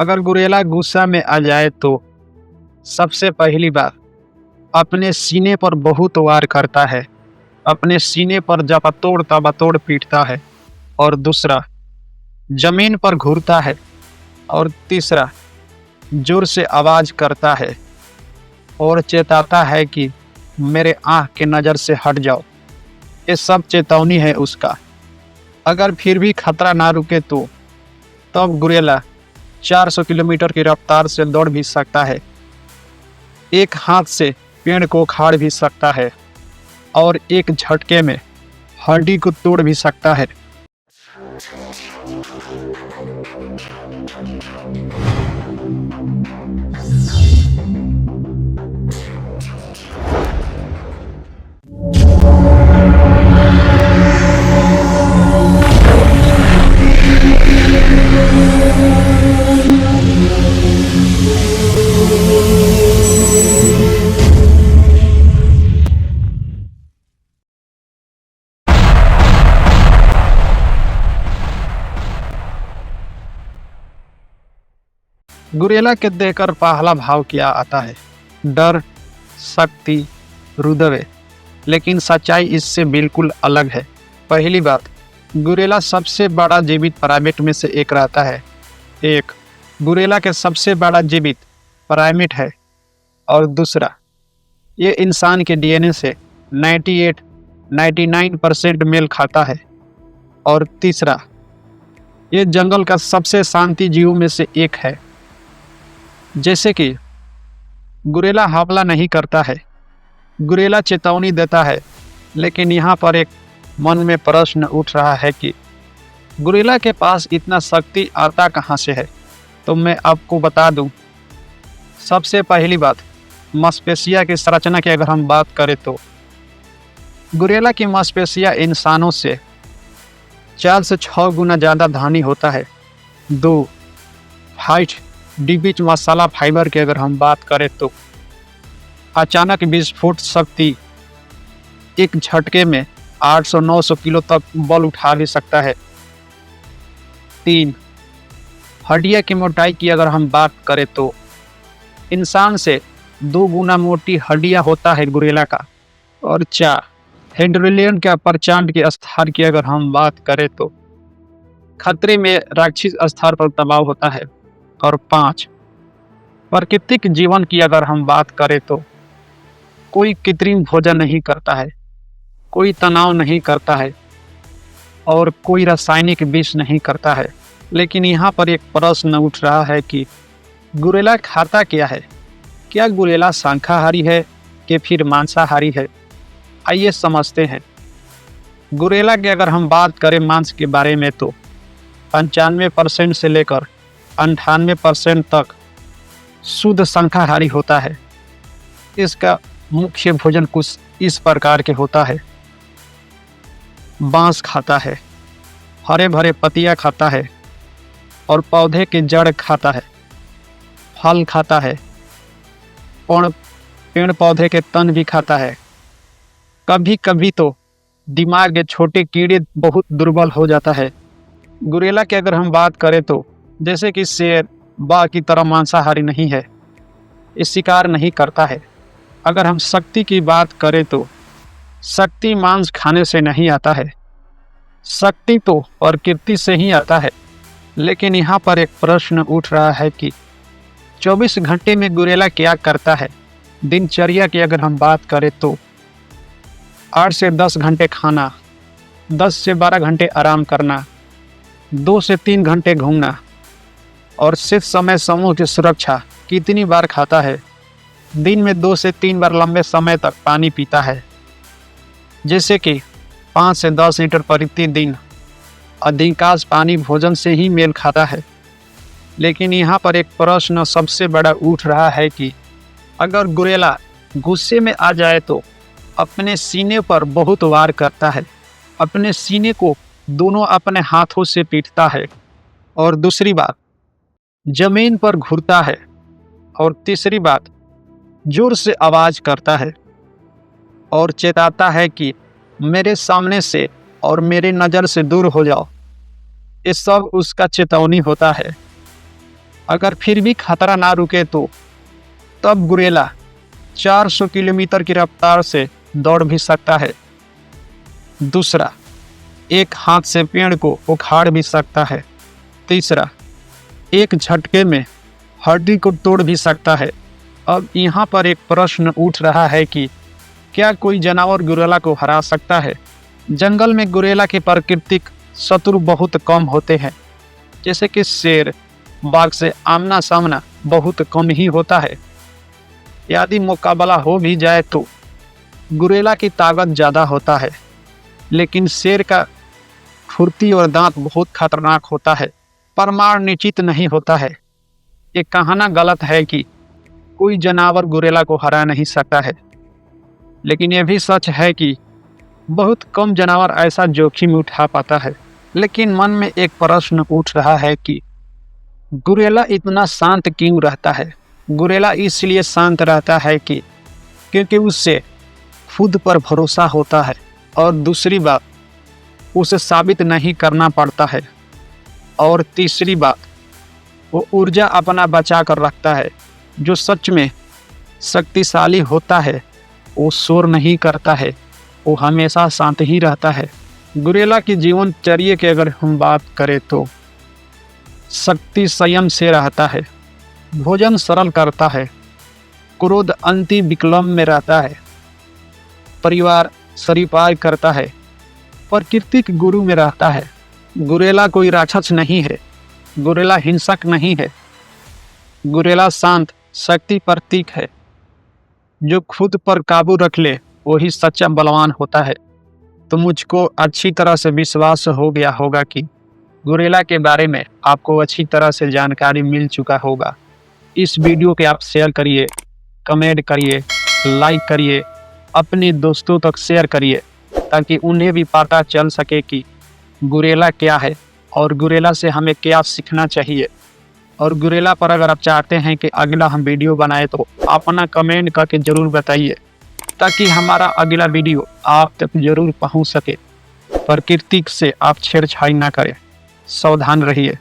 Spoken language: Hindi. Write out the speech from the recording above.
अगर गुरेला गुस्सा में आ जाए तो सबसे पहली बात अपने सीने पर बहुत वार करता है। अपने सीने पर जबतोड़ तबतोड़ पीटता है। और दूसरा, जमीन पर घूरता है। और तीसरा, जोर से आवाज करता है और चेताता है कि मेरे आँख के नज़र से हट जाओ। ये सब चेतावनी है उसका। अगर फिर भी खतरा ना रुके तो तब गुरेला 400 किलोमीटर की रफ्तार से दौड़ भी सकता है। एक हाथ से पेड़ को उखाड़ भी सकता है और एक झटके में हड्डी को तोड़ भी सकता है। गुरेला के देखकर पहला भाव क्या आता है? डर, शक्ति, रुदवे। लेकिन सच्चाई इससे बिल्कुल अलग है। पहली बात, गुरेला सबसे बड़ा जीवित प्राइमेट में से एक रहता है। गुरेला के सबसे बड़ा जीवित प्राइमेट है। और दूसरा, ये इंसान के डीएनए से 99% मेल खाता है। और तीसरा, ये जंगल का सबसे शांति जीवों में से एक है। जैसे कि गुरेला हमला नहीं करता है, गुरेला चेतावनी देता है। लेकिन यहाँ पर एक मन में प्रश्न उठ रहा है कि गुरेला के पास इतना शक्ति आता कहाँ से है? तो मैं आपको बता दूं। सबसे पहली बात, मांसपेशिया की संरचना की अगर हम बात करें तो गुरेला की मांसपेशिया इंसानों से 4 से 6 गुना ज़्यादा धानी होता है। 2, हाइट डिबिच मसाला फाइबर की अगर हम बात करें तो अचानक विस्फोट शक्ति एक झटके में 800-900 किलो तक बल उठा भी सकता है। 3, हड्डियाँ की मोटाई की अगर हम बात करें तो इंसान से 2 गुना मोटी हड्डियाँ होता है गुरेला का। और 4, हेंड्रोलियन के प्रचंड के स्तर की अगर हम बात करें तो खतरे में राक्षस स्तर पर दबाव होता है। और 5, प्राकृतिक जीवन की अगर हम बात करें तो कोई कृत्रिम भोजन नहीं करता है, कोई तनाव नहीं करता है और कोई रासायनिक विष नहीं करता है। लेकिन यहाँ पर एक प्रश्न उठ रहा है कि गुरेला खाता क्या है? क्या गुरेला शाकाहारी है कि फिर मांसाहारी है? आइए समझते हैं। गुरेला की अगर हम बात करें मांस के बारे में तो 95% से लेकर 98% तक शुद्ध शाकाहारी होता है। इसका मुख्य भोजन कुछ इस प्रकार के होता है। बांस खाता है, हरे भरे पत्तियां खाता है और पौधे के जड़ खाता है। फल खाता है और पेड़ पौधे के तन भी खाता है। कभी कभी तो दिमाग के छोटे कीड़े बहुत दुर्बल हो जाता है। गुरेला की अगर हम बात करें तो जैसे कि शेर, बाघ की तरह मांसाहारी नहीं है, ये शिकार नहीं करता है। अगर हम शक्ति की बात करें तो शक्ति मांस खाने से नहीं आता है, शक्ति तो प्रकृति से ही आता है। लेकिन यहाँ पर एक प्रश्न उठ रहा है कि 24 घंटे में गुरेला क्या करता है? दिनचर्या की अगर हम बात करें तो 8 से 10 घंटे खाना, 10 से 12 घंटे आराम करना, 2 से 3 घंटे घूमना और सिर्फ समय समूह की सुरक्षा। कितनी बार खाता है? दिन में 2 से 3 बार लंबे समय तक पानी पीता है, जैसे कि 5 से 10 लीटर प्रतिदिन। अधिकांश पानी भोजन से ही मेल खाता है। लेकिन यहाँ पर एक प्रश्न सबसे बड़ा उठ रहा है कि अगर गुरेला गुस्से में आ जाए तो अपने सीने पर बहुत वार करता है, अपने सीने को दोनों अपने हाथों से पीटता है। और दूसरी बात, जमीन पर घूरता है। और तीसरी बात, जोर से आवाज करता है और चेताता है कि मेरे सामने से और मेरे नज़र से दूर हो जाओ। ये सब उसका चेतावनी होता है। अगर फिर भी खतरा ना रुके तो तब गुरेला 400 किलोमीटर की रफ्तार से दौड़ भी सकता है। दूसरा, एक हाथ से पेड़ को उखाड़ भी सकता है। तीसरा, एक झटके में हड्डी को तोड़ भी सकता है। अब यहाँ पर एक प्रश्न उठ रहा है कि क्या कोई जानवर गुरेला को हरा सकता है? जंगल में गुरेला के प्राकृतिक शत्रु बहुत कम होते हैं, जैसे कि शेर, बाघ से आमना सामना बहुत कम ही होता है। यदि मुकाबला हो भी जाए तो गुरेला की ताकत ज़्यादा होता है, लेकिन शेर का फुर्ती और दांत बहुत खतरनाक होता है, परमाणु निश्चित नहीं होता है। ये कहना गलत है कि कोई जानवर गुरेला को हरा नहीं सकता है, लेकिन यह भी सच है कि बहुत कम जानवर ऐसा जोखिम उठा पाता है। लेकिन मन में एक प्रश्न उठ रहा है कि गुरेला इतना शांत क्यों रहता है? गुरेला इसलिए शांत रहता है कि क्योंकि उससे खुद पर भरोसा होता है, और दूसरी बात, उसे साबित नहीं करना पड़ता है, और तीसरी बात, वो ऊर्जा अपना बचा कर रखता है। जो सच में शक्तिशाली होता है वो शोर नहीं करता है, वो हमेशा शांत ही रहता है। गुरेला की जीवनचर्या की अगर हम बात करें तो शक्ति संयम से रहता है, भोजन सरल करता है, क्रोध अंति विकल्प में रहता है, परिवार सरिपाय करता है, प्राकृतिक गुरु में रहता है। गुरेला कोई राक्षस नहीं है, गुरेला हिंसक नहीं है, गुरेला शांत शक्ति प्रतीक है। जो खुद पर काबू रख ले वही सच्चा बलवान होता है। तो मुझको अच्छी तरह से विश्वास हो गया होगा कि गुरेला के बारे में आपको अच्छी तरह से जानकारी मिल चुका होगा। इस वीडियो के आप शेयर करिए, कमेंट करिए, लाइक करिए, अपने दोस्तों तक शेयर करिए, ताकि उन्हें भी पता चल सके कि गुरेला क्या है और गुरेला से हमें क्या सीखना चाहिए। और गुरेला पर अगर आप चाहते हैं कि अगला हम वीडियो बनाए तो अपना कमेंट करके ज़रूर बताइए, ताकि हमारा अगला वीडियो आप तक जरूर पहुंच सके। प्रकृति से आप छेड़छाड़ ना करें, सावधान रहिए।